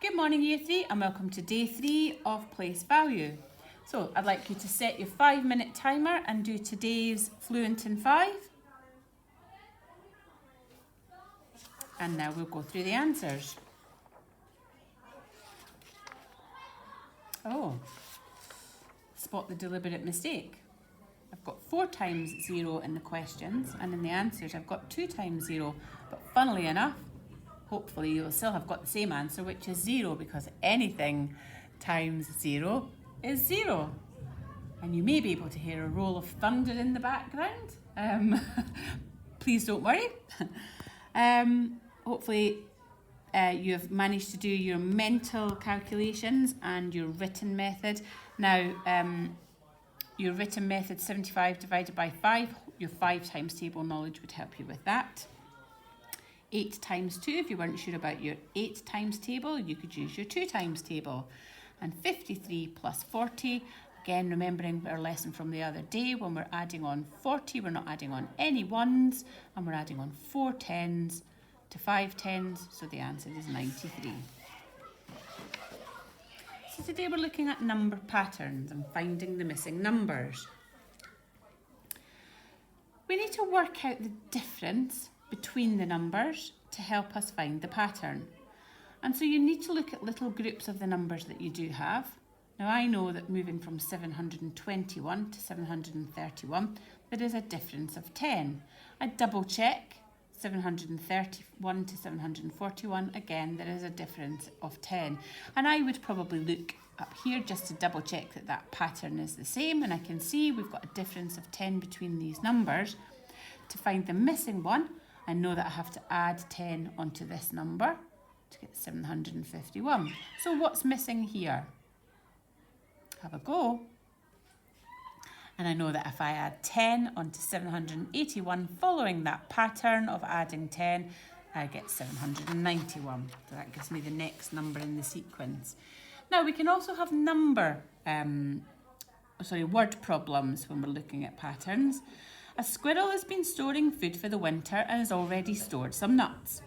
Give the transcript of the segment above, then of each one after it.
Good morning Year 3 and welcome to day 3 of Place Value. So I'd like you to set your 5-minute timer and do today's Fluent in 5. And now we'll go through the answers. Oh, spot the deliberate mistake. I've got 4 times 0 in the questions, and in the answers I've got 2 times 0, but funnily enough, hopefully you'll still have got the same answer, which is 0, because anything times 0 is 0. And you may be able to hear a roll of thunder in the background. Please don't worry. Hopefully you have managed to do your mental calculations and your written method. Now, your written method, 75 divided by 5, your 5 times table knowledge would help you with that. 8 times 2, if you weren't sure about your 8 times table, you could use your 2 times table. And 53 plus 40, again remembering our lesson from the other day, when we're adding on 40, we're not adding on any ones, and we're adding on 4 tens to 5 tens, so the answer is 93. So today we're looking at number patterns and finding the missing numbers. We need to work out the difference between the numbers to help us find the pattern. And so you need to look at little groups of the numbers that you do have. Now I know that moving from 721 to 731, there is a difference of 10. I double check 731 to 741, again there is a difference of 10. And I would probably look up here just to double check that that pattern is the same, and I can see we've got a difference of 10 between these numbers. To find the missing one, I know that I have to add 10 onto this number to get 751. So what's missing here? Have a go. And I know that if I add 10 onto 781, following that pattern of adding 10, I get 791. So that gives me the next number in the sequence. Now we can also have word problems when we're looking at patterns. A squirrel has been storing food for the winter and has already stored some nuts.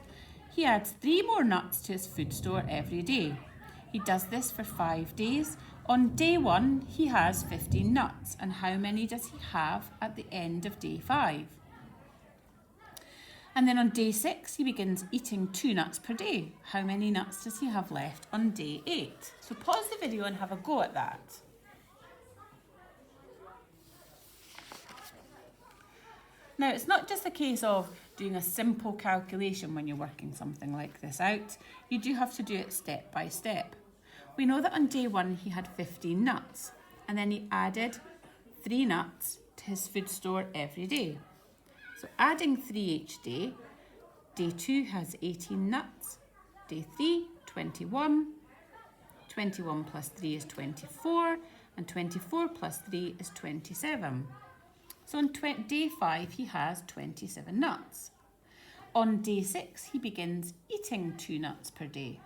He adds 3 more nuts to his food store every day. He does this for 5 days. On day 1, he has 15 nuts. And how many does he have at the end of day 5? And then on day 6, he begins eating 2 nuts per day. How many nuts does he have left on day 8? So pause the video and have a go at that. Now, it's not just a case of doing a simple calculation when you're working something like this out. You do have to do it step by step. We know that on day 1 he had 15 nuts, and then he added 3 nuts to his food store every day. So adding 3 each day, day 2 has 18 nuts, day 3, 21, 21 plus 3 is 24, and 24 plus 3 is 27. So on day 5, he has 27 nuts. On day 6, he begins eating 2 nuts per day.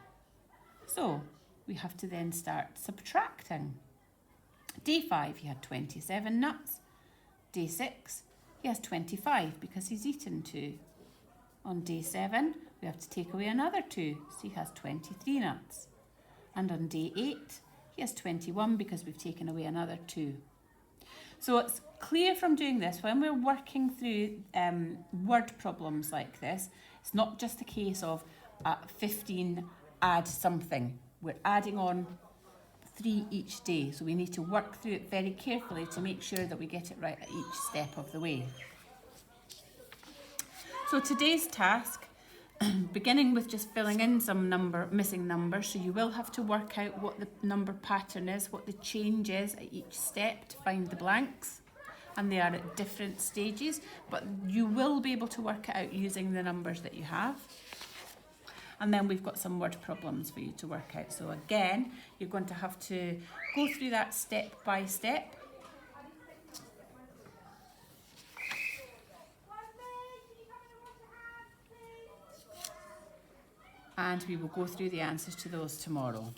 So we have to then start subtracting. Day 5, he had 27 nuts. Day 6, he has 25 because he's eaten 2. On day 7, we have to take away another 2, so he has 23 nuts. And on day 8, he has 21 because we've taken away another 2. So it's clear from doing this, when we're working through word problems like this, it's not just a case of 15 add something. We're adding on 3 each day, so we need to work through it very carefully to make sure that we get it right at each step of the way. So today's task, beginning with just filling in some missing numbers, so you will have to work out what the number pattern is, what the change is at each step to find the blanks, and they are at different stages, but you will be able to work it out using the numbers that you have. And then we've got some word problems for you to work out. So again, you're going to have to go through that step by step. And we will go through the answers to those tomorrow.